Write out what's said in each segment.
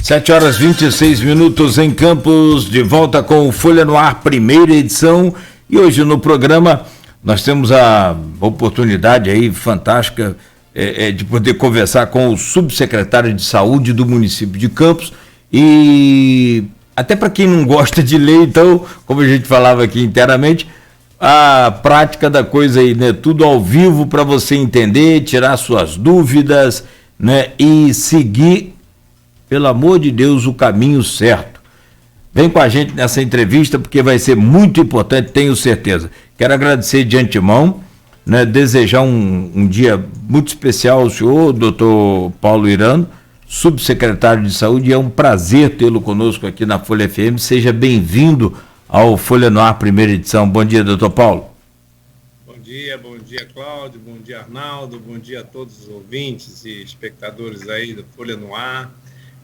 7h26 em Campos, de volta com o Folha no Ar, primeira edição. E hoje no programa nós temos a oportunidade aí fantástica de poder conversar com o subsecretário de Saúde do município de Campos. E até para quem não gosta de ler, então, como a gente falava aqui inteiramente, a prática da coisa aí, né? Tudo ao vivo para você entender, tirar suas dúvidas, né? E seguir, pelo amor de Deus, o caminho certo. Vem com a gente nessa entrevista porque vai ser muito importante, tenho certeza. Quero agradecer de antemão, né? Desejar um dia muito especial ao senhor, doutor Paulo Irano, subsecretário de Saúde. É um prazer tê-lo conosco aqui na Folha FM. Seja bem-vindo ao Folha no Ar, primeira edição. Bom dia, doutor Paulo. Bom dia, Cláudio, bom dia, Arnaldo, bom dia a todos os ouvintes e espectadores aí do Folha no Ar.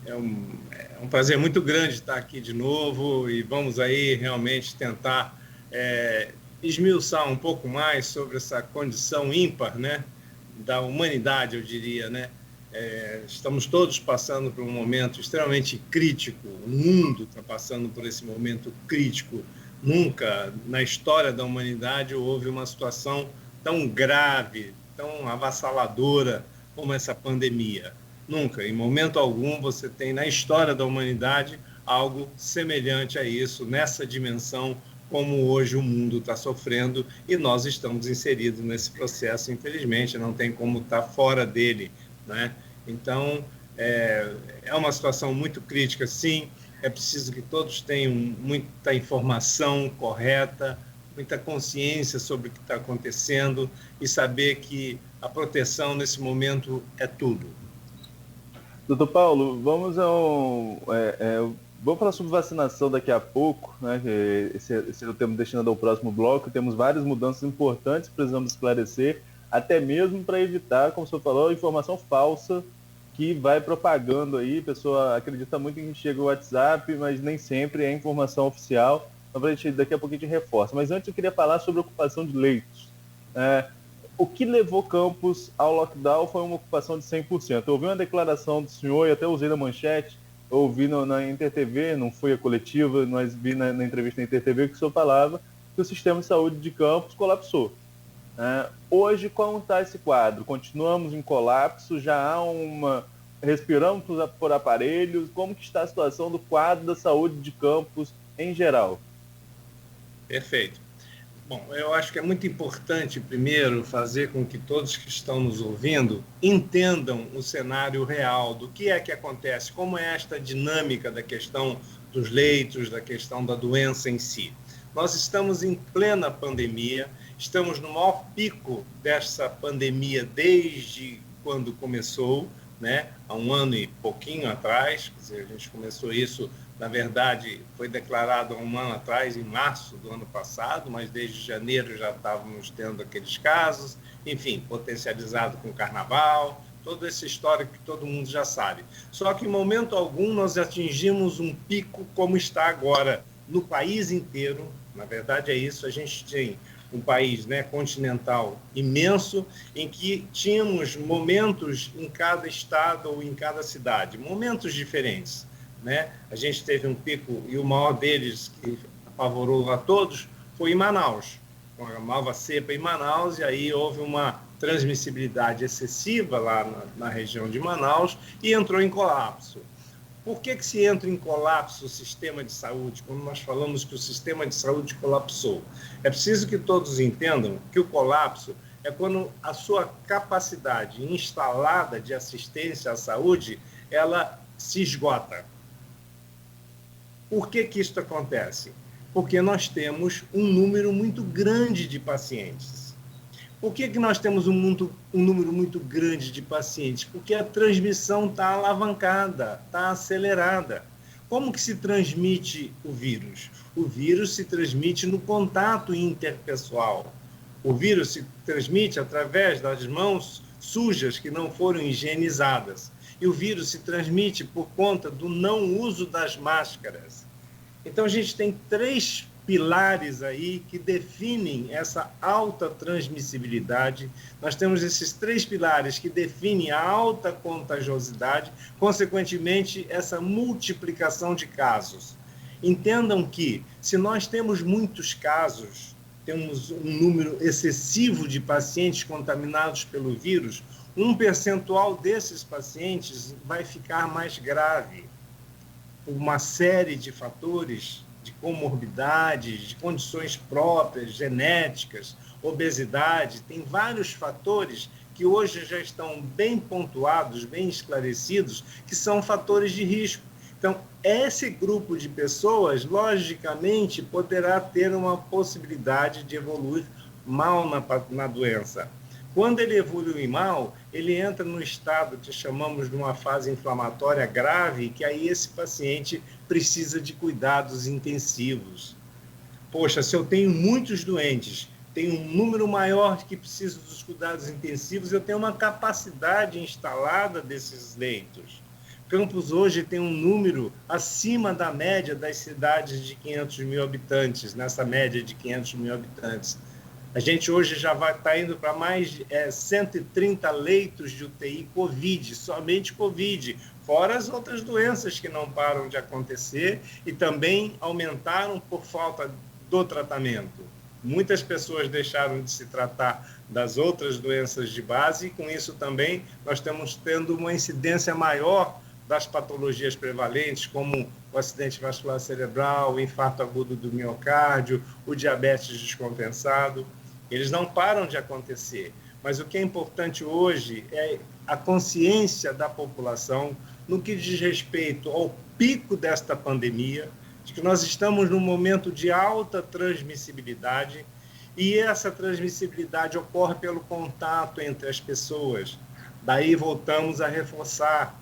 É um prazer muito grande estar aqui de novo e vamos aí realmente tentar esmiuçar um pouco mais sobre essa condição ímpar, né, da humanidade, eu diria, né? Estamos todos passando por um momento extremamente crítico, o mundo está passando por esse momento crítico. Nunca na história da humanidade houve uma situação tão grave, tão avassaladora como essa pandemia. Nunca, em momento algum, você tem na história da humanidade algo semelhante a isso, nessa dimensão, como hoje o mundo está sofrendo, e nós estamos inseridos nesse processo, infelizmente, não tem como estar fora dele, né? Então, é uma situação muito crítica, sim. É preciso que todos tenham muita informação correta, muita consciência sobre o que está acontecendo e saber que a proteção nesse momento é tudo. Doutor Paulo, vamos falar sobre vacinação daqui a pouco, né? Esse é o tema destinado ao próximo bloco. Temos várias mudanças importantes que precisamos esclarecer, até mesmo para evitar, como o senhor falou, informação falsa que vai propagando aí. A pessoa acredita muito em que chega o WhatsApp, mas nem sempre é informação oficial. Então, daqui a pouco a gente reforça. Mas antes eu queria falar sobre a ocupação de leitos. O que levou Campos ao lockdown foi uma ocupação de 100%. Eu ouvi uma declaração do senhor e até usei na manchete, eu ouvi na InterTV, não foi a coletiva, mas vi na entrevista na InterTV que o senhor falava que o sistema de saúde de Campos colapsou. Hoje, como está esse quadro? Continuamos em colapso? Já há respiramos por aparelhos? Como que está a situação do quadro da saúde de Campos em geral? Perfeito. Bom, eu acho que é muito importante, primeiro, fazer com que todos que estão nos ouvindo entendam o cenário real do que é que acontece, como é esta dinâmica da questão dos leitos, da questão da doença em si. Nós estamos em plena pandemia, estamos no maior pico dessa pandemia desde quando começou, né? Há um ano e pouquinho atrás. Quer dizer, a gente começou isso, na verdade, foi declarado há um ano atrás, em março do ano passado, mas desde janeiro já estávamos tendo aqueles casos, enfim, potencializado com o carnaval, toda essa história que todo mundo já sabe. Só que em momento algum nós atingimos um pico como está agora no país inteiro. Na verdade é isso, a gente tem um país, né, continental imenso, em que tínhamos momentos em cada estado ou em cada cidade, momentos diferentes, né? A gente teve um pico, e o maior deles, que apavorou a todos, foi em Manaus, com a nova cepa em Manaus, e aí houve uma transmissibilidade excessiva lá na região de Manaus e entrou em colapso. Por que se entra em colapso o sistema de saúde, quando nós falamos que o sistema de saúde colapsou? É preciso que todos entendam que o colapso é quando a sua capacidade instalada de assistência à saúde, ela se esgota. Por que isso acontece? Porque nós temos um número muito grande de pacientes. Por que nós temos um número muito grande de pacientes? Porque a transmissão está alavancada, está acelerada. Como que se transmite o vírus? O vírus se transmite no contato interpessoal. O vírus se transmite através das mãos sujas que não foram higienizadas. E o vírus se transmite por conta do não uso das máscaras. Então, a gente tem três pilares aí que definem essa alta transmissibilidade. Nós temos esses 3 pilares que definem a alta contagiosidade, consequentemente, essa multiplicação de casos. Entendam que, se nós temos muitos casos, temos um número excessivo de pacientes contaminados pelo vírus, um percentual desses pacientes vai ficar mais grave por uma série de fatores, de comorbidades, de condições próprias, genéticas, obesidade. Tem vários fatores que hoje já estão bem pontuados, bem esclarecidos, que são fatores de risco. Então, esse grupo de pessoas, logicamente, poderá ter uma possibilidade de evoluir mal na doença. Quando ele evolui mal, ele entra no estado que chamamos de uma fase inflamatória grave, que aí esse paciente precisa de cuidados intensivos. Poxa, se eu tenho muitos doentes, tenho um número maior que precisa dos cuidados intensivos, eu tenho uma capacidade instalada desses leitos. Campos hoje tem um número acima da média das cidades de 500 mil habitantes, nessa média de 500 mil habitantes. A gente hoje já está indo para mais de 130 leitos de UTI Covid, somente Covid, fora as outras doenças que não param de acontecer e também aumentaram por falta do tratamento. Muitas pessoas deixaram de se tratar das outras doenças de base e, com isso também, nós estamos tendo uma incidência maior das patologias prevalentes, como o acidente vascular cerebral, o infarto agudo do miocárdio, o diabetes descompensado. Eles não param de acontecer, mas o que é importante hoje é a consciência da população no que diz respeito ao pico desta pandemia, de que nós estamos num momento de alta transmissibilidade e essa transmissibilidade ocorre pelo contato entre as pessoas. Daí voltamos a reforçar.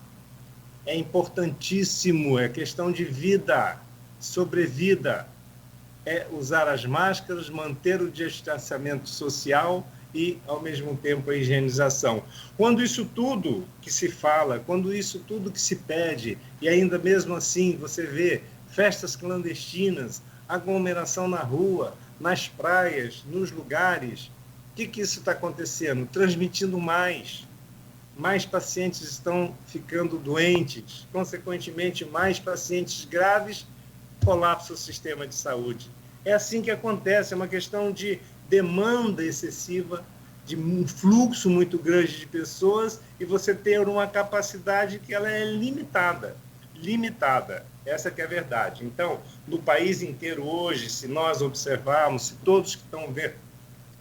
É importantíssimo, é questão de vida, sobrevida. É usar as máscaras, manter o distanciamento social e, ao mesmo tempo, a higienização. Quando isso tudo que se fala, quando isso tudo que se pede, e ainda mesmo assim você vê festas clandestinas, aglomeração na rua, nas praias, nos lugares, o que isso está acontecendo? Transmitindo mais pacientes estão ficando doentes, consequentemente, mais pacientes graves, colapsa o sistema de saúde. É assim que acontece, é uma questão de demanda excessiva, de um fluxo muito grande de pessoas e você ter uma capacidade que ela é limitada. Essa que é a verdade. Então, no país inteiro hoje, se nós observarmos, se todos que estão vendo,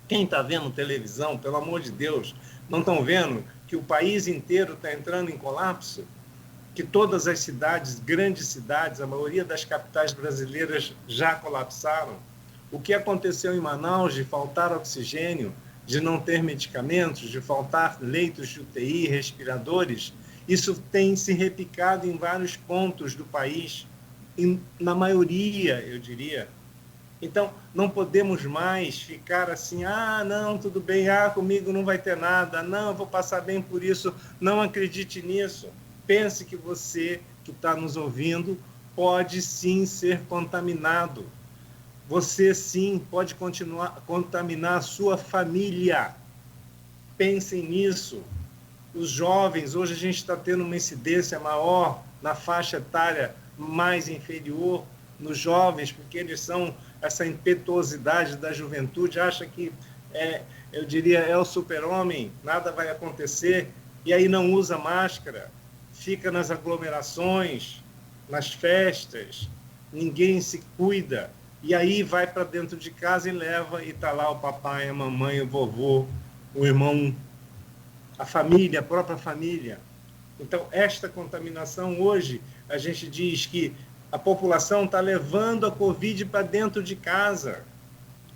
quem está vendo televisão, pelo amor de Deus, não estão vendo que o país inteiro está entrando em colapso? Que todas as cidades, grandes cidades, a maioria das capitais brasileiras já colapsaram? O que aconteceu em Manaus de faltar oxigênio, de não ter medicamentos, de faltar leitos de UTI, respiradores, isso tem se replicado em vários pontos do país, na maioria, eu diria. Então, não podemos mais ficar assim, não, tudo bem, comigo não vai ter nada, não, eu vou passar bem por isso, não acredite nisso. Pense que você, que está nos ouvindo, pode sim ser contaminado. Você sim pode continuar contaminar a sua família. Pensem nisso. Os jovens, hoje a gente está tendo uma incidência maior na faixa etária mais inferior, nos jovens, porque eles são essa impetuosidade da juventude, acha que, eu diria, é o super-homem, nada vai acontecer, e aí não usa máscara, fica nas aglomerações, nas festas, ninguém se cuida, e aí vai para dentro de casa e leva, e está lá o papai, a mamãe, o vovô, o irmão, a família, a própria família. Então, esta contaminação hoje, a gente diz que a população está levando a Covid para dentro de casa.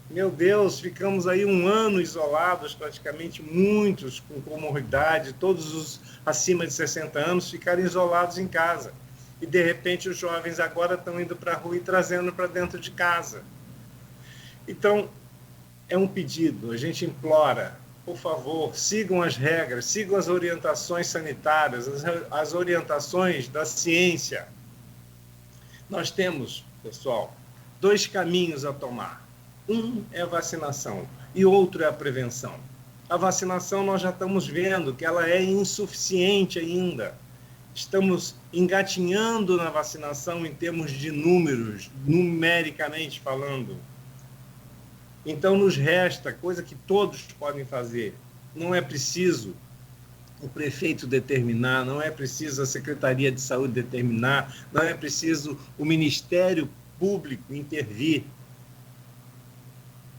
Meu Deus, ficamos aí um ano isolados, praticamente muitos com comorbidade, todos os acima de 60 anos ficaram isolados em casa. E, de repente, os jovens agora estão indo para a rua e trazendo para dentro de casa. Então, é um pedido, a gente implora, por favor, sigam as regras, sigam as orientações sanitárias, as orientações da ciência. Nós temos, pessoal, dois caminhos a tomar. Um é a vacinação e outro é a prevenção. A vacinação nós já estamos vendo que ela é insuficiente ainda. Estamos engatinhando na vacinação em termos de números, numericamente falando. Então nos resta, coisa que todos podem fazer. Não é preciso o prefeito determinar, não é preciso a Secretaria de Saúde determinar, não é preciso o Ministério Público intervir.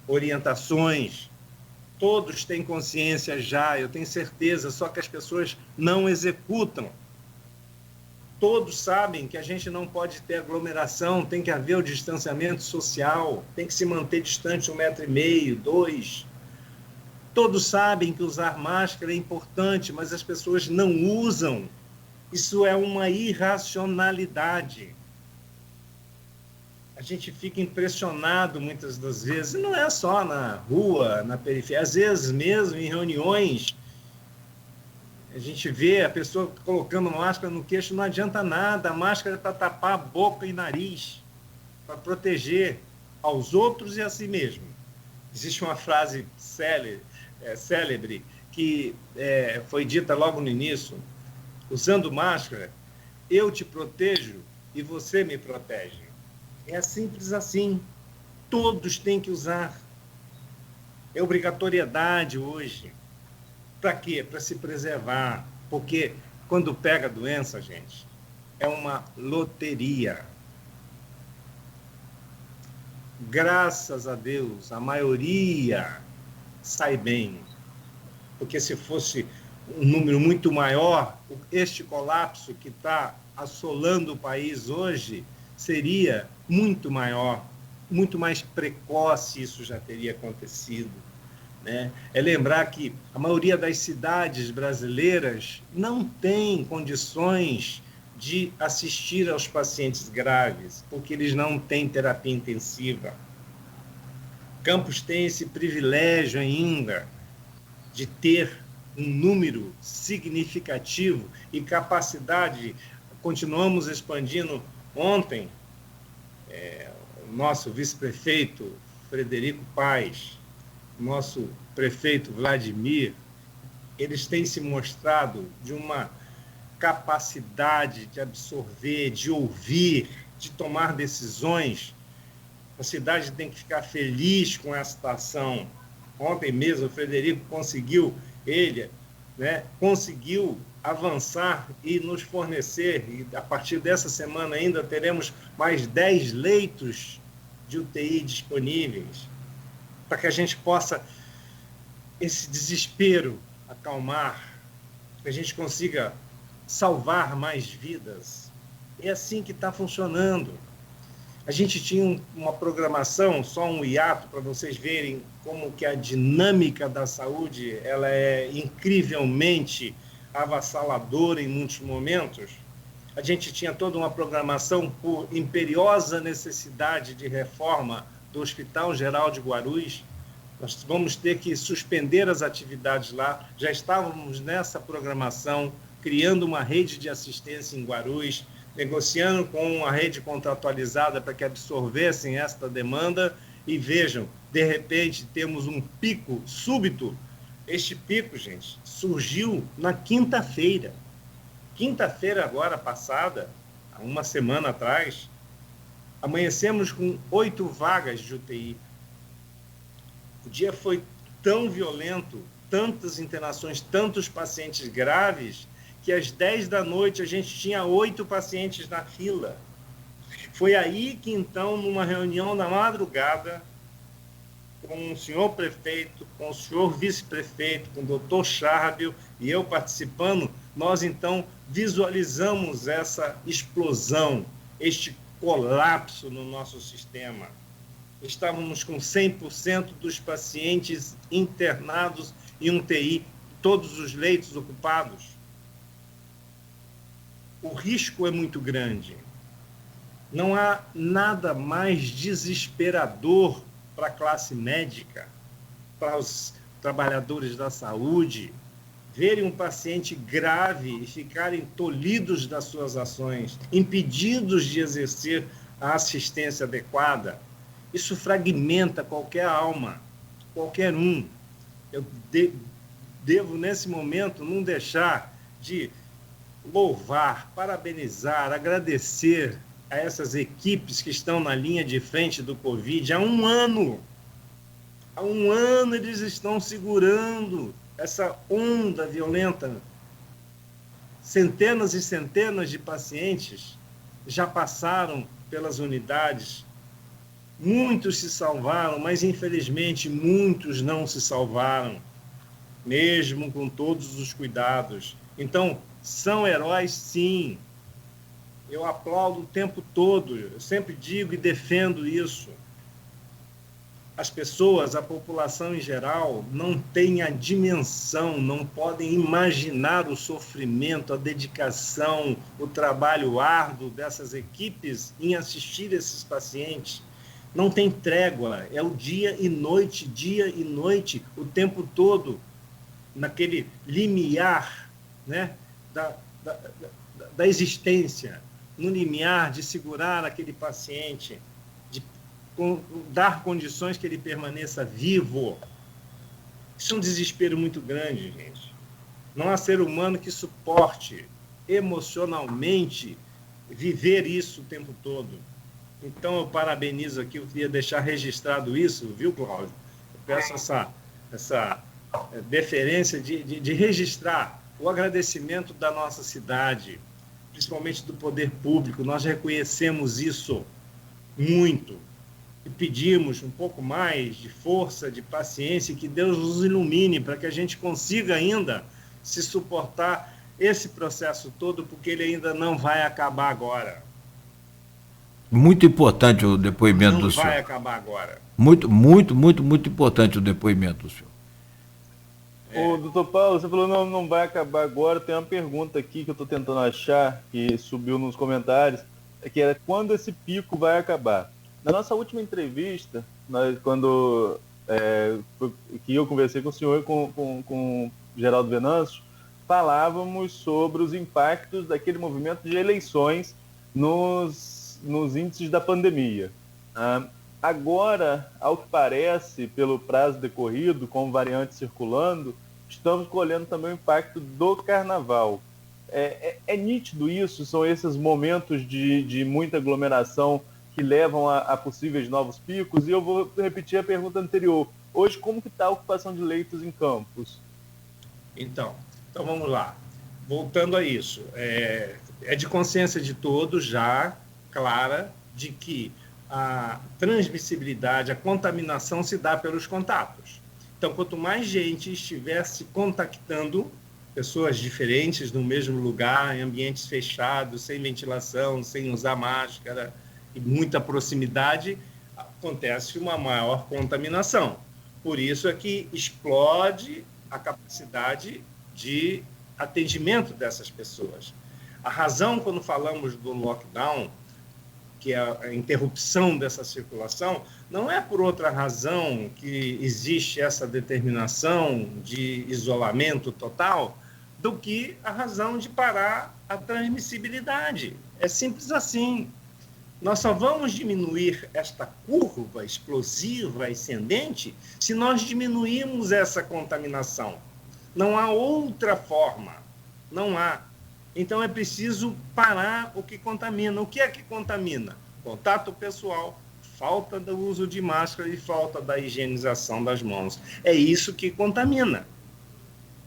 Orientações, todos têm consciência já, eu tenho certeza, só que as pessoas não executam. Todos sabem que a gente não pode ter aglomeração, tem que haver o distanciamento social, tem que se manter distante 1,5 m, 2. Todos sabem que usar máscara é importante, mas as pessoas não usam. Isso é uma irracionalidade. A gente fica impressionado muitas das vezes, e não é só na rua, na periferia, às vezes mesmo em reuniões, a gente vê a pessoa colocando máscara no queixo, não adianta nada, a máscara é para tapar a boca e nariz, para proteger aos outros e a si mesmo. Existe uma frase célebre que foi dita logo no início: usando máscara, eu te protejo e você me protege. É simples assim. Todos têm que usar. É obrigatoriedade hoje. Para quê? Para se preservar. Porque quando pega a doença, gente, é uma loteria. Graças a Deus, a maioria sai bem. Porque se fosse um número muito maior, este colapso que está assolando o país hoje seria muito maior, muito mais precoce, isso já teria acontecido, né? É lembrar que a maioria das cidades brasileiras não tem condições de assistir aos pacientes graves, porque eles não têm terapia intensiva. Campos tem esse privilégio ainda de ter um número significativo e capacidade. Continuamos expandindo. Ontem, o nosso vice-prefeito Frederico Paes, nosso prefeito Vladimir, eles têm se mostrado de uma capacidade de absorver, de ouvir, de tomar decisões. A cidade tem que ficar feliz com essa ação. Ontem mesmo o Frederico conseguiu avançar e nos fornecer, e a partir dessa semana ainda teremos mais 10 leitos de UTI disponíveis, para que a gente possa esse desespero acalmar, que a gente consiga salvar mais vidas. É assim que está funcionando. A gente tinha uma programação, só um hiato para vocês verem como que a dinâmica da saúde ela é incrivelmente avassaladora em muitos momentos. A gente tinha toda uma programação por imperiosa necessidade de reforma do Hospital Geral de Guarulhos. Nós vamos ter que suspender as atividades lá. Já estávamos nessa programação, criando uma rede de assistência em Guarulhos, negociando com a rede contratualizada para que absorvessem esta demanda. E vejam, de repente temos um pico súbito. Este pico, gente, surgiu na quinta-feira. Quinta-feira agora passada, há uma semana atrás, amanhecemos com 8 vagas de UTI. O dia foi tão violento, tantas internações, tantos pacientes graves, que às 10 da noite a gente tinha 8 pacientes na fila. Foi aí que, então, numa reunião na madrugada, com o senhor prefeito, com o senhor vice-prefeito, com o doutor Charbel e eu participando, nós, então, visualizamos essa explosão, este colapso no nosso sistema. Estávamos com 100% dos pacientes internados em UTI, todos os leitos ocupados. O risco é muito grande. Não há nada mais desesperador para a classe médica, para os trabalhadores da saúde, verem um paciente grave e ficarem tolhidos das suas ações, impedidos de exercer a assistência adequada. Isso fragmenta qualquer alma, qualquer um. Eu devo, nesse momento, não deixar de louvar, parabenizar, agradecer a essas equipes que estão na linha de frente do Covid há um ano. Há um ano eles estão segurando essa onda violenta. Centenas e centenas de pacientes já passaram pelas unidades. Muitos se salvaram, mas infelizmente muitos não se salvaram, mesmo com todos os cuidados. Então, são heróis, sim. Eu aplaudo o tempo todo, eu sempre digo e defendo isso. As pessoas, a população em geral, não tem a dimensão, não podem imaginar o sofrimento, a dedicação, o trabalho árduo dessas equipes em assistir esses pacientes. Não tem trégua, é o dia e noite, o tempo todo, naquele limiar, né, da existência, no limiar de segurar aquele paciente, dar condições que ele permaneça vivo. Isso é um desespero muito grande, gente. Não há ser humano que suporte emocionalmente viver isso o tempo todo. Então, eu parabenizo aqui, eu queria deixar registrado isso, viu, Cláudio? Eu peço essa deferência de registrar o agradecimento da nossa cidade, principalmente do poder público. Nós reconhecemos isso muito. E pedimos um pouco mais de força, de paciência, e que Deus nos ilumine para que a gente consiga ainda se suportar esse processo todo, porque ele ainda não vai acabar agora. Muito importante o depoimento do senhor. Não vai acabar agora. Muito importante o depoimento do senhor. Ô, doutor Paulo, você falou não vai acabar agora. Tem uma pergunta aqui que eu estou tentando achar, que subiu nos comentários, que era quando esse pico vai acabar. Na nossa última entrevista, que eu conversei com o senhor e com o Geraldo Venâncio, falávamos sobre os impactos daquele movimento de eleições nos índices da pandemia. Agora, ao que parece, pelo prazo decorrido, com variantes circulando, estamos colhendo também o impacto do carnaval. É nítido isso? São esses momentos de muita aglomeração que levam a possíveis novos picos? E eu vou repetir a pergunta anterior. Hoje, como que está a ocupação de leitos em Campos? Então vamos lá. Voltando a isso, é de consciência de todos já, clara, de que a transmissibilidade, a contaminação se dá pelos contatos. Então, quanto mais gente estiver se contactando, pessoas diferentes no mesmo lugar, em ambientes fechados, sem ventilação, sem usar máscara, e muita proximidade, acontece uma maior contaminação. Por isso é que explode a capacidade de atendimento dessas pessoas. A razão, quando falamos do lockdown, que é a interrupção dessa circulação, não é por outra razão que existe essa determinação de isolamento total, do que a razão de parar a transmissibilidade. É simples assim. Nós só vamos diminuir esta curva explosiva, ascendente, se nós diminuirmos essa contaminação. Não há outra forma. Não há. Então, é preciso parar o que contamina. O que é que contamina? Contato pessoal, falta do uso de máscara e falta da higienização das mãos. É isso que contamina.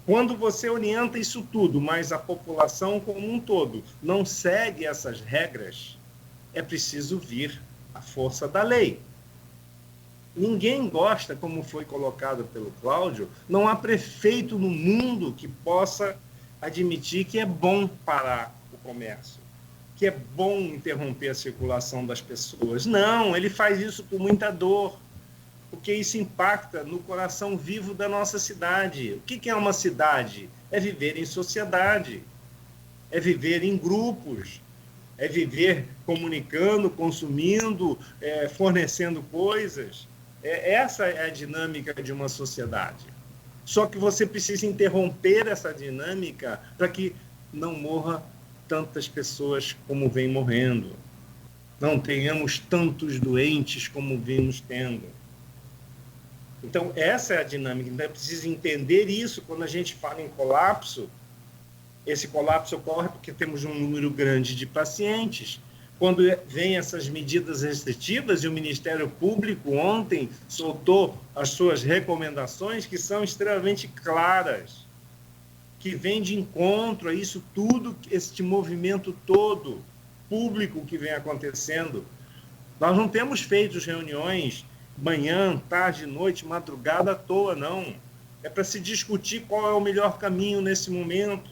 Quando você orienta isso tudo, mas a população como um todo não segue essas regras, é preciso vir a força da lei. Ninguém gosta, como foi colocado pelo Cláudio, não há prefeito no mundo que possa admitir que é bom parar o comércio, que é bom interromper a circulação das pessoas. Não, ele faz isso com muita dor, porque isso impacta no coração vivo da nossa cidade. O que é uma cidade? É viver em sociedade, é viver em grupos, é viver comunicando, consumindo, fornecendo coisas. Essa é a dinâmica de uma sociedade. Só que você precisa interromper essa dinâmica para que não morra tantas pessoas como vem morrendo. não tenhamos tantos doentes como vimos tendo. Então, essa é a dinâmica. Então, é preciso entender isso. Quando a gente fala em colapso, esse colapso ocorre porque temos um número grande de pacientes. Quando vem essas medidas restritivas, e o Ministério Público ontem soltou as suas recomendações, que são extremamente claras, que vem de encontro a isso tudo, este movimento todo público que vem acontecendo. Nós não temos feito reuniões manhã, tarde, noite, madrugada à toa, não. É para se discutir qual é o melhor caminho nesse momento,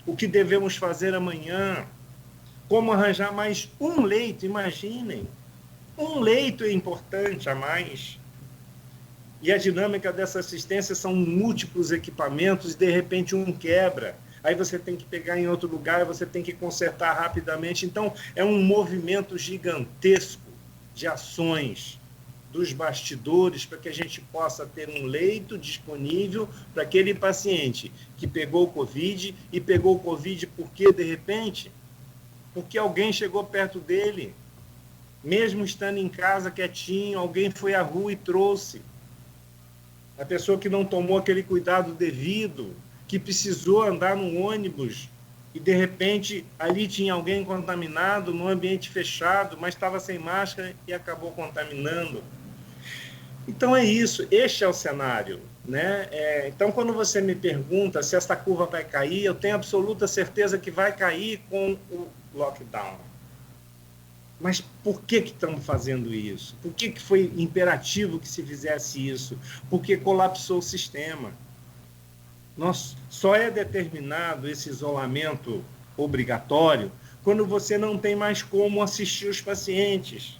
o que devemos fazer amanhã, como arranjar mais um leito, imaginem. Um leito é importante a mais. E a dinâmica dessa assistência são múltiplos equipamentos e, de repente, um quebra. Aí você tem que pegar em outro lugar, você tem que consertar rapidamente. Então, é um movimento gigantesco de ações dos bastidores para que a gente possa ter um leito disponível para aquele paciente que pegou o Covid, e pegou o Covid porque, de repente, porque alguém chegou perto dele, mesmo estando em casa quietinho, alguém foi à rua e trouxe. A pessoa que não tomou aquele cuidado devido, que precisou andar no ônibus e, de repente, ali tinha alguém contaminado no ambiente fechado, mas estava sem máscara e acabou contaminando. Então é isso, este é o cenário, né? Então, quando você me pergunta se esta curva vai cair, eu tenho absoluta certeza que vai cair com o lockdown. Mas por que estamos fazendo isso? Por que foi imperativo que se fizesse isso? Porque colapsou o sistema. Só é determinado esse isolamento obrigatório quando você não tem mais como assistir os pacientes.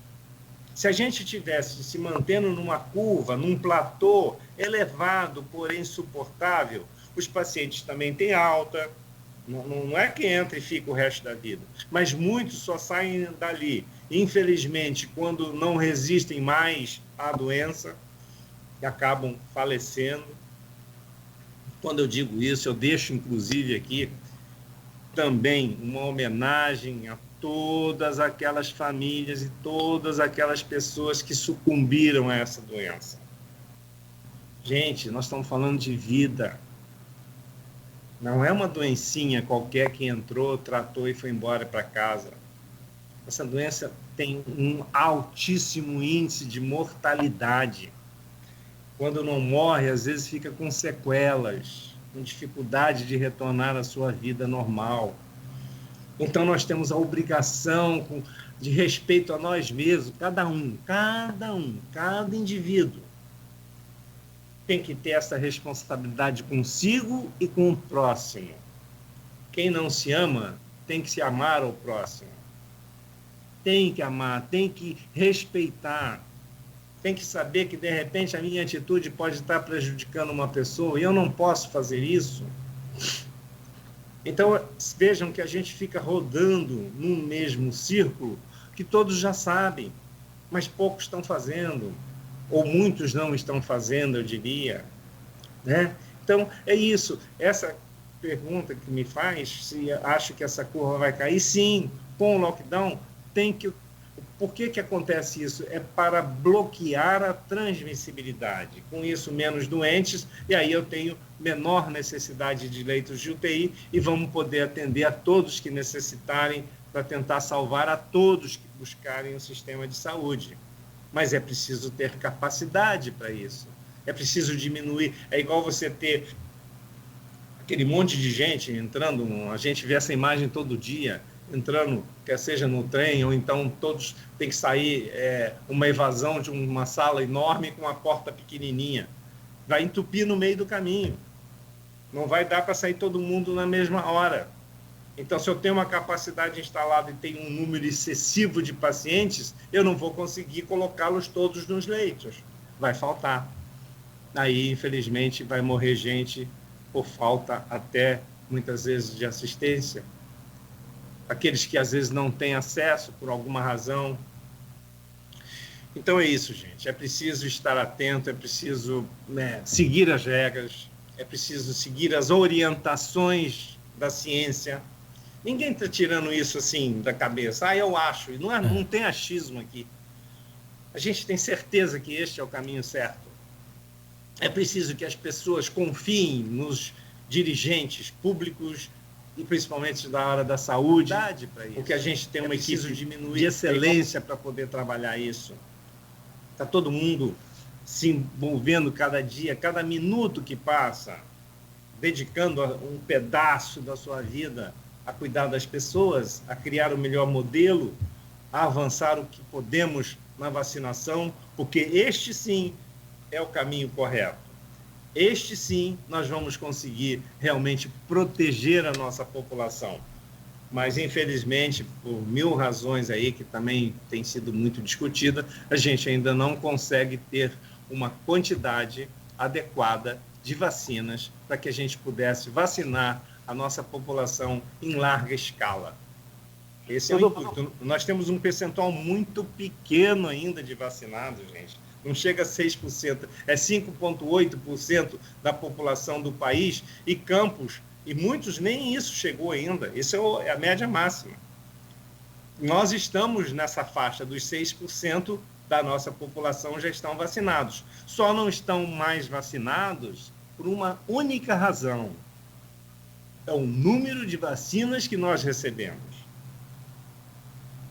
Se a gente tivesse se mantendo numa curva, num platô elevado, porém suportável, os pacientes também têm alta, não é que entra e fica o resto da vida, mas muitos só saem dali, infelizmente, quando não resistem mais à doença e acabam falecendo. Quando eu digo isso, eu deixo, inclusive, aqui também uma homenagem a todas aquelas famílias e todas aquelas pessoas que sucumbiram a essa doença. Gente, nós estamos falando de vida. Não é uma doencinha qualquer que entrou, tratou e foi embora para casa. Essa doença tem um altíssimo índice de mortalidade. Quando não morre, às vezes fica com sequelas, com dificuldade de retornar à sua vida normal. Então, nós temos a obrigação de respeito a nós mesmos, cada indivíduo tem que ter essa responsabilidade consigo e com o próximo. Quem não se ama tem que se amar ao próximo. Tem que amar, tem que respeitar, tem que saber que, de repente, a minha atitude pode estar prejudicando uma pessoa e eu não posso fazer isso. Então, vejam que a gente fica rodando num mesmo círculo que todos já sabem, mas poucos estão fazendo, ou muitos não estão fazendo, eu diria, né? Então, é isso. Essa pergunta que me faz, se acho que essa curva vai cair, sim, com o lockdown, tem que... Por que acontece isso? É para bloquear a transmissibilidade. Com isso, menos doentes, e aí eu tenho menor necessidade de leitos de UTI e vamos poder atender a todos que necessitarem para tentar salvar a todos que buscarem o sistema de saúde. Mas é preciso ter capacidade para isso. É preciso diminuir. É igual você ter aquele monte de gente entrando, a gente vê essa imagem todo dia, entrando, quer seja no trem, ou então todos têm que sair uma evasão de uma sala enorme com uma porta pequenininha. Vai entupir no meio do caminho. Não vai dar para sair todo mundo na mesma hora. Então, se eu tenho uma capacidade instalada e tenho um número excessivo de pacientes, eu não vou conseguir colocá-los todos nos leitos. Vai faltar. Aí, infelizmente, vai morrer gente por falta até, muitas vezes, de assistência. Aqueles que às vezes não têm acesso por alguma razão. Então é isso, gente. É preciso estar atento, é preciso seguir as regras, é preciso seguir as orientações da ciência, Ninguém está tirando isso assim da cabeça. Eu acho. Não tem achismo aqui. A gente tem certeza que este é o caminho certo. É preciso que as pessoas confiem nos dirigentes públicos e principalmente da área da saúde, porque a gente tem uma equipe de excelência para poder trabalhar isso. Está todo mundo se envolvendo cada dia, cada minuto que passa, dedicando um pedaço da sua vida a cuidar das pessoas, a criar o melhor modelo, a avançar o que podemos na vacinação, porque este sim é o caminho correto. Este sim nós vamos conseguir realmente proteger a nossa população. Mas, infelizmente, por 1000 razões aí, que também tem sido muito discutida, a gente ainda não consegue ter uma quantidade adequada de vacinas para que a gente pudesse vacinar a nossa população em larga escala. Esse é o intuito. Nós temos um percentual muito pequeno ainda de vacinados, gente. Não chega a 6%, é 5,8% da população do país, e Campos, e muitos nem isso chegou ainda. Isso é a média máxima. Nós estamos nessa faixa dos 6% da nossa população já estão vacinados. Só não estão mais vacinados por uma única razão. É o número de vacinas que nós recebemos.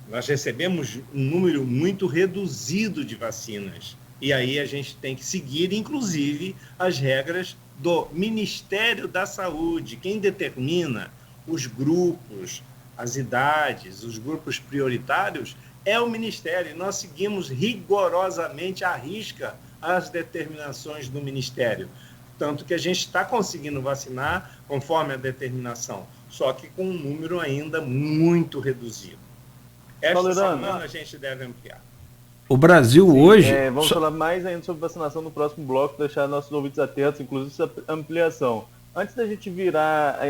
Nós recebemos um número muito reduzido de vacinas. E aí a gente tem que seguir, inclusive, as regras do Ministério da Saúde. Quem determina os grupos, as idades, os grupos prioritários, é o Ministério. Nós seguimos rigorosamente à risca as determinações do Ministério. Tanto que a gente está conseguindo vacinar conforme a determinação, só que com um número ainda muito reduzido. Esta semana a gente deve ampliar. O Brasil hoje... vamos falar mais ainda sobre vacinação no próximo bloco, deixar nossos ouvintes atentos, inclusive essa ampliação. Antes da gente virar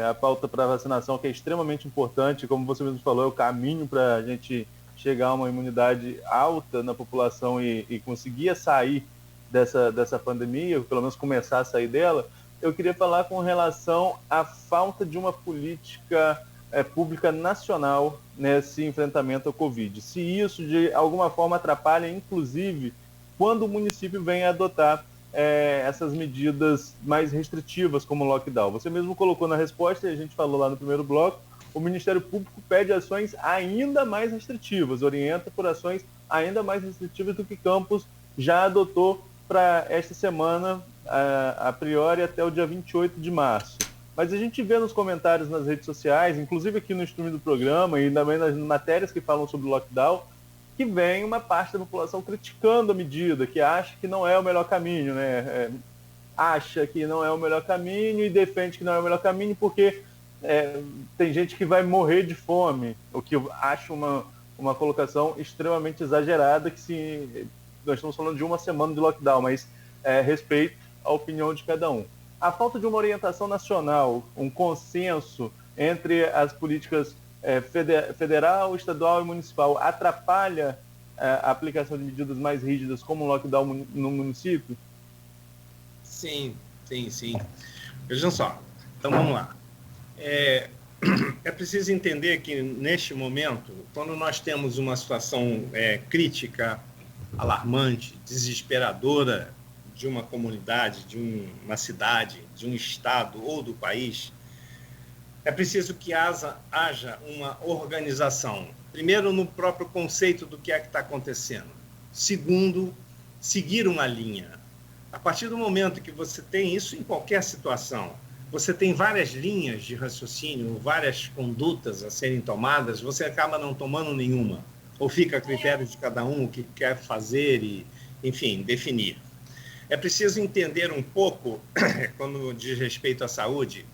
a pauta para a vacinação, que é extremamente importante, como você mesmo falou, é o caminho para a gente chegar a uma imunidade alta na população e conseguir sair dessa pandemia, ou pelo menos começar a sair dela, eu queria falar com relação à falta de uma política pública nacional nesse enfrentamento ao Covid. Se isso, de alguma forma, atrapalha, inclusive, quando o município vem adotar essas medidas mais restritivas, como o lockdown. Você mesmo colocou na resposta, e a gente falou lá no primeiro bloco, o Ministério Público pede ações ainda mais restritivas, orienta por ações ainda mais restritivas do que Campos já adotou para esta semana, a priori até o dia 28 de março. Mas a gente vê nos comentários nas redes sociais, inclusive aqui no stream do programa e também nas matérias que falam sobre o lockdown, que vem uma parte da população criticando a medida, que acha que não é o melhor caminho, né? Acha que não é o melhor caminho e defende que não é o melhor caminho porque tem gente que vai morrer de fome, o que eu acho uma colocação extremamente exagerada, que se nós estamos falando de uma semana de lockdown, mas respeito à opinião de cada um. A falta de uma orientação nacional, um consenso entre as políticas federal, estadual e municipal atrapalha a aplicação de medidas mais rígidas como o lockdown no município? Sim. Vejam só, então vamos lá. É preciso entender que, neste momento, quando nós temos uma situação crítica, alarmante, desesperadora, de uma comunidade, de uma cidade, de um estado ou do país, é preciso que haja uma organização. Primeiro, no próprio conceito do que está acontecendo. Segundo, seguir uma linha. A partir do momento que você tem isso em qualquer situação, você tem várias linhas de raciocínio, várias condutas a serem tomadas, você acaba não tomando nenhuma. Ou fica a critério de cada um o que quer fazer e, enfim, definir. É preciso entender um pouco, quando diz respeito à saúde,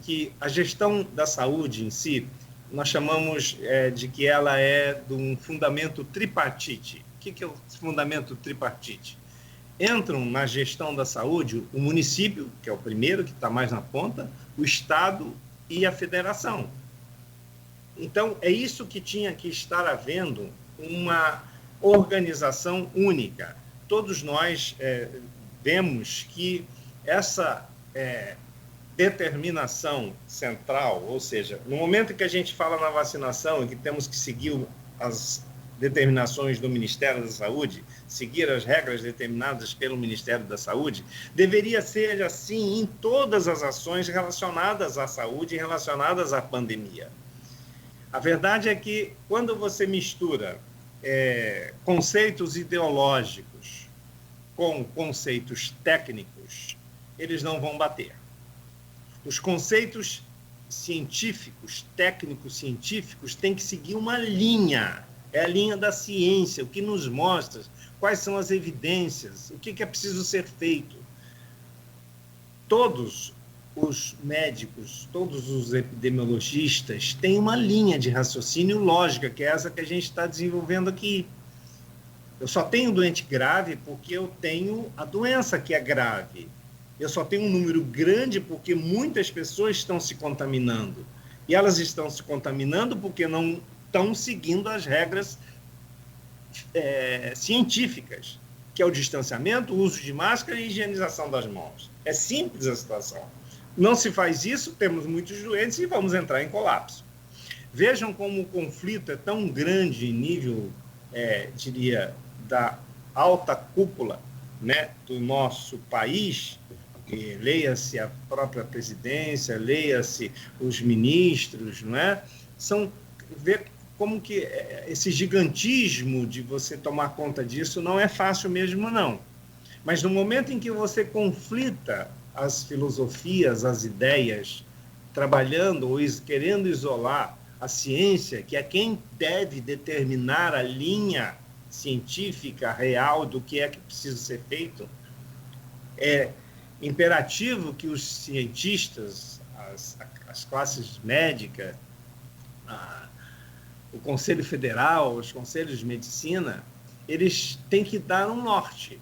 que a gestão da saúde em si, nós chamamos de que ela é de um fundamento tripartite. O que é o fundamento tripartite? Entram na gestão da saúde o município, que é o primeiro, que está mais na ponta, o Estado e a federação. Então, é isso que tinha que estar havendo uma organização única. Todos nós vemos que essa determinação central, ou seja, no momento que a gente fala na vacinação e que temos que seguir as determinações do Ministério da Saúde, seguir as regras determinadas pelo Ministério da Saúde, deveria ser assim em todas as ações relacionadas à saúde e relacionadas à pandemia. A verdade é que quando você mistura conceitos ideológicos com conceitos técnicos, eles não vão bater. Os conceitos científicos, técnicos científicos, têm que seguir uma linha. É a linha da ciência, o que nos mostra quais são as evidências, o que é preciso ser feito. Todos os médicos, todos os epidemiologistas têm uma linha de raciocínio lógica, que é essa que a gente está desenvolvendo aqui. Eu só tenho doente grave porque eu tenho a doença que é grave. Eu só tenho um número grande porque muitas pessoas estão se contaminando. E elas estão se contaminando porque não estão seguindo as regras científicas, que é o distanciamento, o uso de máscara e a higienização das mãos. É simples a situação. Não se faz isso, temos muitos doentes e vamos entrar em colapso. Vejam como o conflito é tão grande em nível, diria, da alta cúpula, né, do nosso país, leia-se a própria presidência, leia-se os ministros, não é? Ver como que esse gigantismo de você tomar conta disso não é fácil mesmo, não. Mas no momento em que você conflita as filosofias, as ideias, trabalhando ou querendo isolar a ciência, que é quem deve determinar a linha científica real do que é que precisa ser feito, é imperativo que os cientistas, as classes médicas, o Conselho Federal, os conselhos de medicina, eles têm que dar um norte.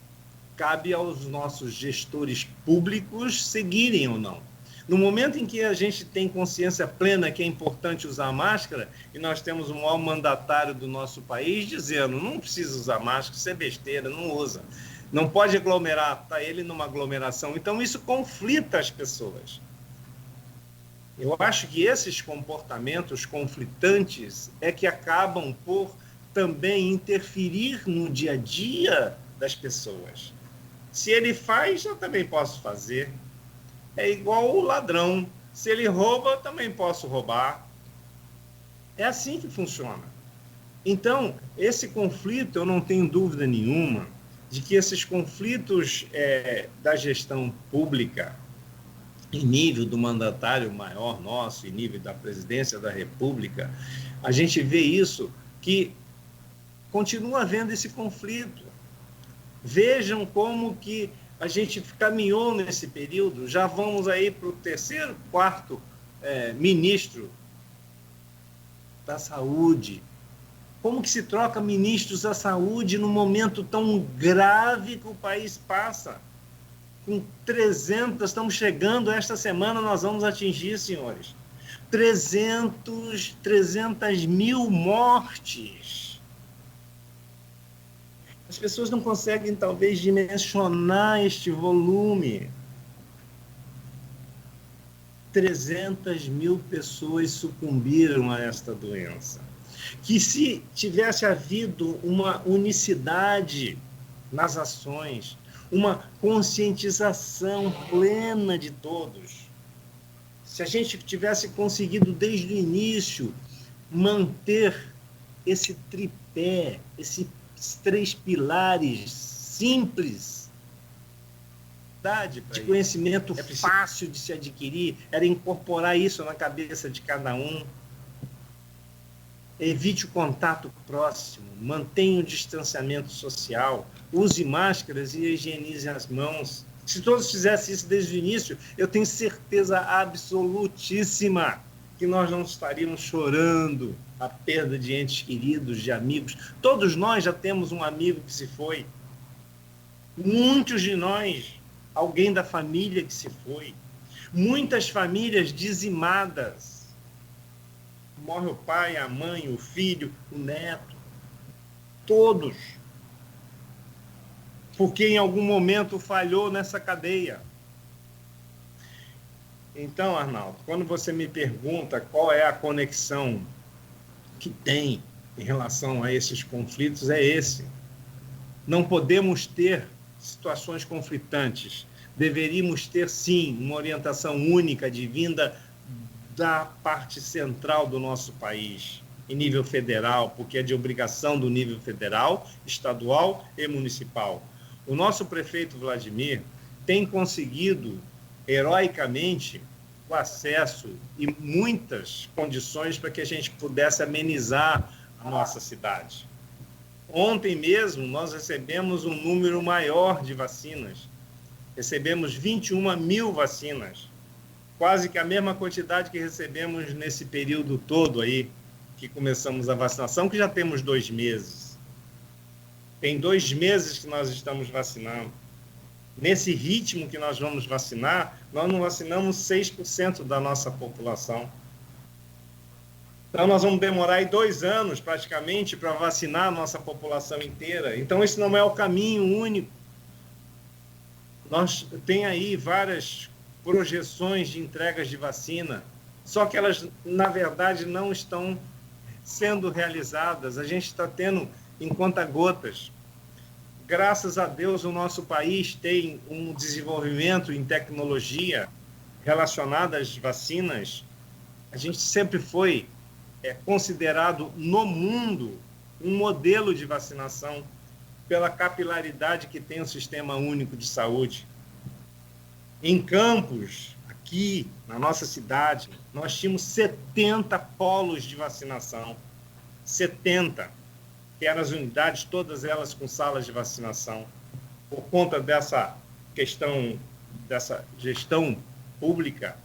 Cabe aos nossos gestores públicos seguirem ou não. No momento em que a gente tem consciência plena que é importante usar máscara, e nós temos o maior mandatário do nosso país dizendo, não precisa usar máscara, isso é besteira, não usa. Não pode aglomerar, está ele numa aglomeração. Então, isso conflita as pessoas. Eu acho que esses comportamentos conflitantes é que acabam por também interferir no dia a dia das pessoas. Se ele faz, eu também posso fazer. É igual o ladrão. Se ele rouba, eu também posso roubar. É assim que funciona. Então, esse conflito, eu não tenho dúvida nenhuma de que esses conflitos da gestão pública, em nível do mandatário maior nosso, em nível da presidência da República, a gente vê isso, que continua havendo esse conflito. Vejam como que a gente caminhou nesse período, já vamos aí para o terceiro, quarto ministro da saúde. Como que se troca ministros da saúde num momento tão grave que o país passa? Com 300, estamos chegando, esta semana nós vamos atingir, senhores, 300 mil mortes. As pessoas não conseguem, talvez, dimensionar este volume. 300 mil pessoas sucumbiram a esta doença. Que se tivesse havido uma unicidade nas ações, uma conscientização plena de todos, se a gente tivesse conseguido desde o início manter esse tripé, esses 3 pilares simples, de conhecimento fácil de se adquirir, era incorporar isso na cabeça de cada um. Evite o contato próximo, mantenha o distanciamento social, use máscaras e higienize as mãos. Se todos fizessem isso desde o início, eu tenho certeza absolutíssima que nós não estaríamos chorando a perda de entes queridos, de amigos. Todos nós já temos um amigo que se foi. Muitos de nós, alguém da família que se foi. Muitas famílias dizimadas. Morre o pai, a mãe, o filho, o neto. Todos. Porque em algum momento falhou nessa cadeia. Então, Arnaldo, quando você me pergunta qual é a conexão que tem em relação a esses conflitos, é esse. Não podemos ter situações conflitantes. Deveríamos ter, sim, uma orientação única de vinda da parte central do nosso país, em nível federal, porque é de obrigação do nível federal, estadual e municipal. O nosso prefeito Vladimir tem conseguido, heroicamente, o acesso e muitas condições para que a gente pudesse amenizar a nossa cidade. Ontem mesmo, nós recebemos um número maior de vacinas. Recebemos 21 mil vacinas. Quase que a mesma quantidade que recebemos nesse período todo aí, que começamos a vacinação, que já temos 2 meses. Tem 2 meses que nós estamos vacinando. Nesse ritmo que nós vamos vacinar, nós não vacinamos 6% da nossa população. Então, nós vamos demorar aí 2 anos, praticamente, para vacinar a nossa população inteira. Então, esse não é o caminho único. Nós tem aí várias projeções de entregas de vacina, só que elas, na verdade, não estão sendo realizadas. A gente está tendo em conta-gotas. Graças a Deus, o nosso país tem um desenvolvimento em tecnologia relacionada às vacinas. A gente sempre foi considerado no mundo um modelo de vacinação pela capilaridade que tem o Sistema Único de Saúde. Em Campos, aqui na nossa cidade, nós tínhamos 70 polos de vacinação. 70. Que eram as unidades, todas elas com salas de vacinação. Por conta dessa questão, dessa gestão pública,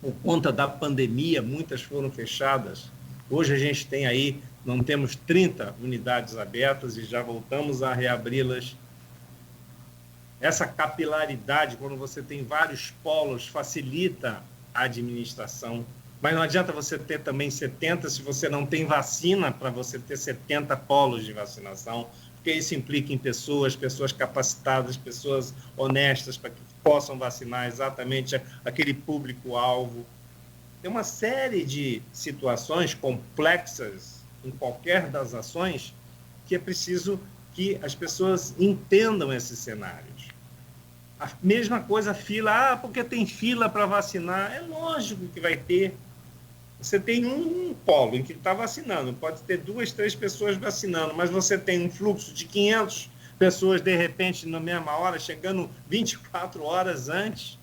por conta da pandemia, muitas foram fechadas. Hoje a gente tem aí, não temos 30 unidades abertas e já voltamos a reabri-las. Essa capilaridade, quando você tem vários polos, facilita a administração. Mas não adianta você ter também 70 se você não tem vacina para você ter 70 polos de vacinação, porque isso implica em pessoas capacitadas, pessoas honestas para que possam vacinar exatamente aquele público-alvo. Tem uma série de situações complexas em qualquer das ações que é preciso que as pessoas entendam esses cenários. A mesma coisa, fila. Porque tem fila para vacinar. É lógico que vai ter. Você tem um polo em que está vacinando, pode ter 2, 3 pessoas vacinando, mas você tem um fluxo de 500 pessoas, de repente, na mesma hora, chegando 24 horas antes.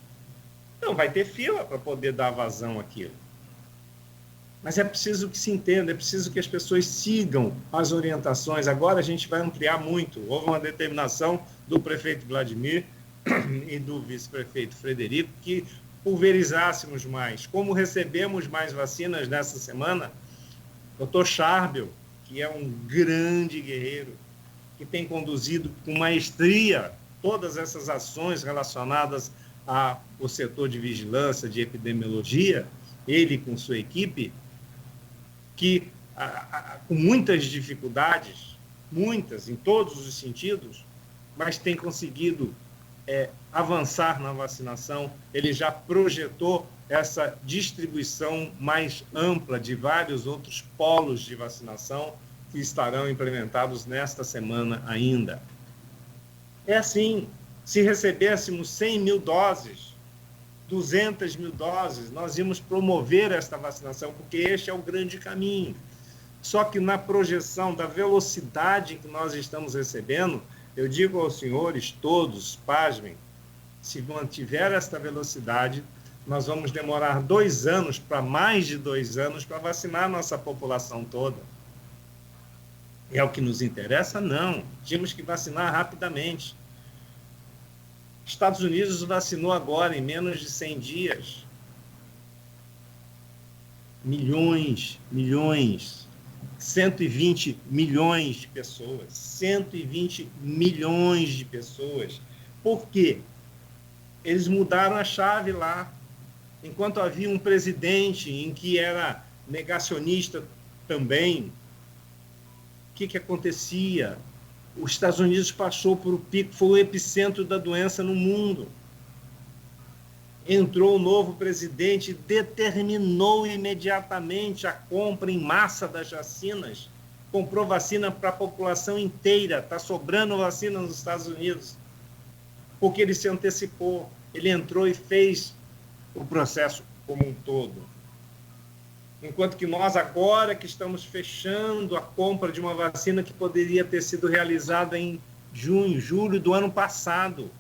Então, vai ter fila para poder dar vazão àquilo. Mas é preciso que se entenda, é preciso que as pessoas sigam as orientações. Agora a gente vai ampliar muito. Houve uma determinação do prefeito Vladimir e do vice-prefeito Frederico que pulverizássemos mais. Como recebemos mais vacinas nessa semana, o Dr. Charbel, que é um grande guerreiro, que tem conduzido com maestria todas essas ações relacionadas ao setor de vigilância, de epidemiologia, ele com sua equipe, que com muitas dificuldades, muitas, em todos os sentidos, mas tem conseguido avançar na vacinação. Ele já projetou essa distribuição mais ampla de vários outros polos de vacinação que estarão implementados nesta semana ainda. É assim, se recebêssemos 100 mil doses, 200 mil doses, nós íamos promover esta vacinação, porque este é o grande caminho. Só que na projeção da velocidade que nós estamos recebendo, eu digo aos senhores todos, pasmem, se mantiver esta velocidade, nós vamos demorar 2 anos, para mais de 2 anos, para vacinar a nossa população toda. É o que nos interessa? Não. Tínhamos que vacinar rapidamente. Estados Unidos vacinou agora, em menos de 100 dias. Milhões, 120 milhões de pessoas. 120 milhões de pessoas. Por quê? Eles mudaram a chave lá. Enquanto havia um presidente em que era negacionista também, o que acontecia? Os Estados Unidos passou por o pico, foi o epicentro da doença no mundo. entrou o novo presidente, determinou imediatamente a compra em massa das vacinas, comprou vacina para a população inteira, está sobrando vacina nos Estados Unidos, porque ele se antecipou, ele entrou e fez o processo como um todo. Enquanto que nós agora que estamos fechando a compra de uma vacina que poderia ter sido realizada em junho, julho do ano passado,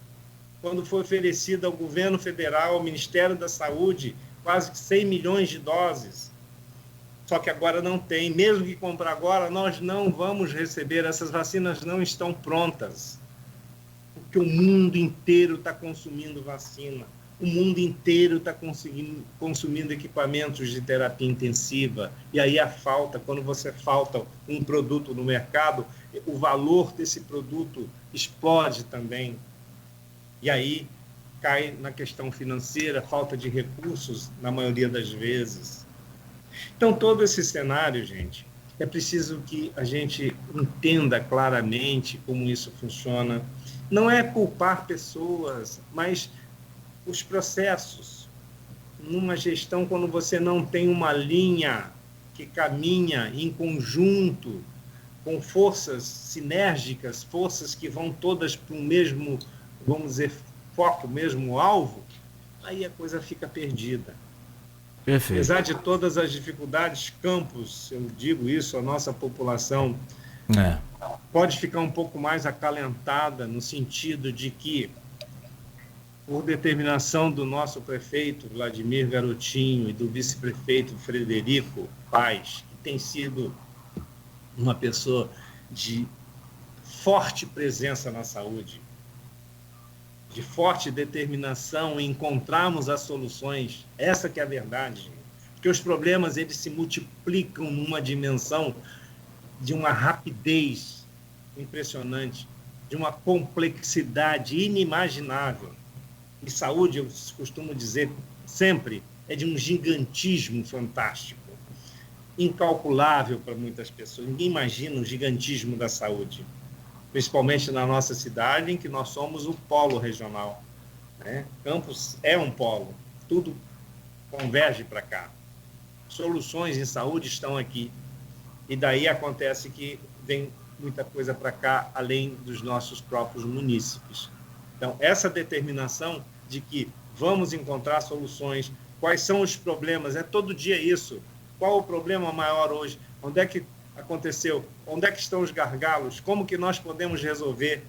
quando foi oferecida ao governo federal, ao Ministério da Saúde, quase 100 milhões de doses. Só que agora não tem. Mesmo que comprar agora, nós não vamos receber. Essas vacinas não estão prontas. Porque o mundo inteiro está consumindo vacina. O mundo inteiro está consumindo equipamentos de terapia intensiva. E aí a falta, quando você falta um produto no mercado, o valor desse produto explode também. E aí cai na questão financeira, falta de recursos, na maioria das vezes. Então, todo esse cenário, gente, é preciso que a gente entenda claramente como isso funciona. Não é culpar pessoas, mas os processos. Numa gestão, quando você não tem uma linha que caminha em conjunto, com forças sinérgicas, forças que vão todas para o mesmo, vamos dizer, foco, mesmo alvo, aí a coisa fica perdida. Perfeito. Apesar de todas as dificuldades, Campos, eu digo isso, a nossa população pode ficar um pouco mais acalentada no sentido de que, por determinação do nosso prefeito Vladimir Garotinho e do vice-prefeito Frederico Paes, que tem sido uma pessoa de forte presença na saúde, de forte determinação em encontrarmos as soluções, essa que é a verdade, gente. Porque os problemas eles se multiplicam numa dimensão de uma rapidez impressionante, de uma complexidade inimaginável. E saúde, eu costumo dizer sempre, é de um gigantismo fantástico, incalculável para muitas pessoas. Ninguém imagina o gigantismo da saúde, principalmente na nossa cidade, em que nós somos o polo regional, né? Campos é um polo, tudo converge para cá. Soluções em saúde estão aqui. E daí acontece que vem muita coisa para cá, além dos nossos próprios munícipes. Então, essa determinação de que vamos encontrar soluções, quais são os problemas, é todo dia isso. Qual o problema maior hoje? Onde é que aconteceu? Onde é que estão os gargalos? Como que nós podemos resolver?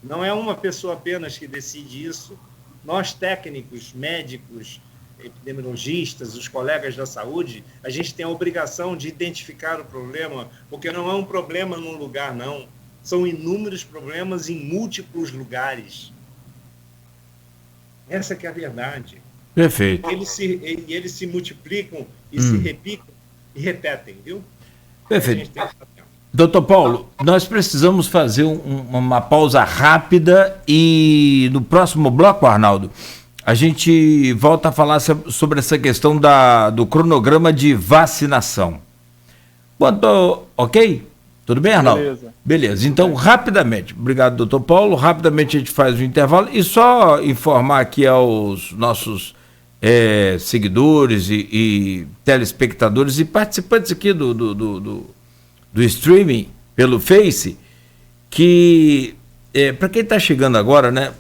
Não é uma pessoa apenas que decide isso. Nós, técnicos, médicos, epidemiologistas, os colegas da saúde, a gente tem a obrigação de identificar o problema, porque não é um problema num lugar, não. São inúmeros problemas em múltiplos lugares. Essa que é a verdade. Perfeito. Eles se multiplicam e se repicam e repetem, viu? Perfeito. Doutor Paulo, nós precisamos fazer uma pausa rápida e no próximo bloco, Arnaldo, a gente volta a falar sobre essa questão do cronograma de vacinação. Ok? Tudo bem, Arnaldo? Beleza. Então, rapidamente, obrigado, doutor Paulo, rapidamente a gente faz o intervalo e só informar aqui aos nossos seguidores e telespectadores e participantes aqui do streaming pelo Face, que para quem está chegando agora, né,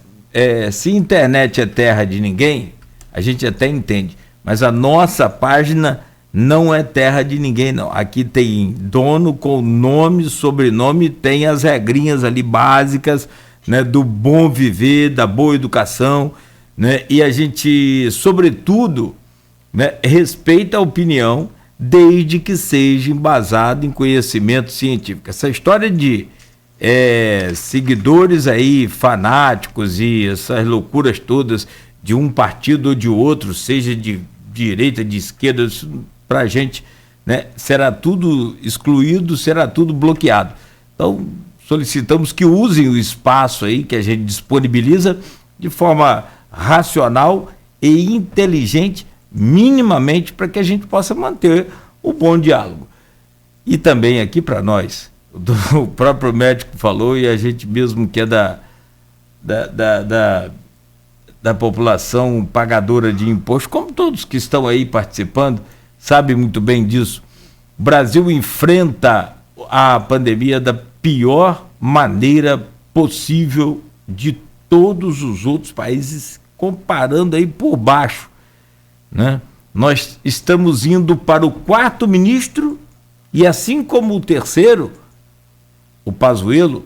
se internet é terra de ninguém, a gente até entende, mas a nossa página não é terra de ninguém, não. Aqui tem dono com nome, sobrenome, tem as regrinhas ali básicas, né, do bom viver, da boa educação, né, e a gente, sobretudo, né, respeita a opinião, desde que seja embasado em conhecimento científico. Essa história de seguidores aí fanáticos e essas loucuras todas de um partido ou de outro, seja de direita, de esquerda, para a gente, né, será tudo excluído, será tudo bloqueado. Então, solicitamos que usem o espaço aí que a gente disponibiliza de forma racional e inteligente, minimamente, para que a gente possa manter o bom diálogo. E também aqui para nós, o próprio médico falou, e a gente mesmo que é da da população pagadora de imposto, como todos que estão aí participando, sabem muito bem disso. O Brasil enfrenta a pandemia da pior maneira possível de todos os outros países, comparando aí por baixo, né? Nós estamos indo para o 4º ministro e, assim como o 3º, o Pazuello,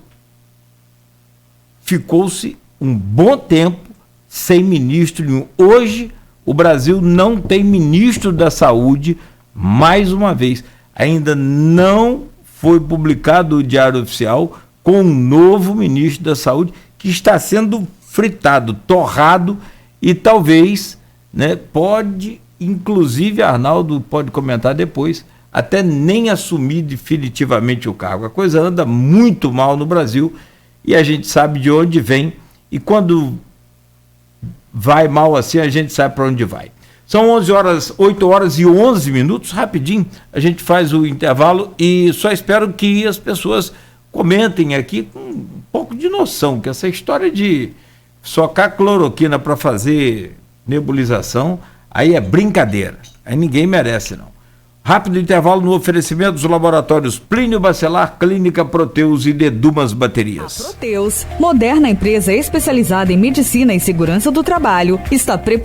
ficou-se um bom tempo sem ministro nenhum. Hoje, o Brasil não tem ministro da Saúde, mais uma vez. Ainda não foi publicado o Diário Oficial com um novo ministro da Saúde que está sendo fritado, torrado e talvez, né, pode, inclusive Arnaldo pode comentar depois, até nem assumir definitivamente o cargo. A coisa anda muito mal no Brasil e a gente sabe de onde vem, e quando vai mal assim a gente sabe para onde vai. São 8 horas e 11 minutos, rapidinho, a gente faz o intervalo e só espero que as pessoas comentem aqui com um pouco de noção, que essa história de socar cloroquina para fazer nebulização, aí é brincadeira, aí ninguém merece não. Rápido intervalo no oferecimento dos laboratórios Plínio Bacelar, Clínica Proteus e Dedumas Baterias. A Proteus, moderna empresa especializada em medicina e segurança do trabalho, está preparada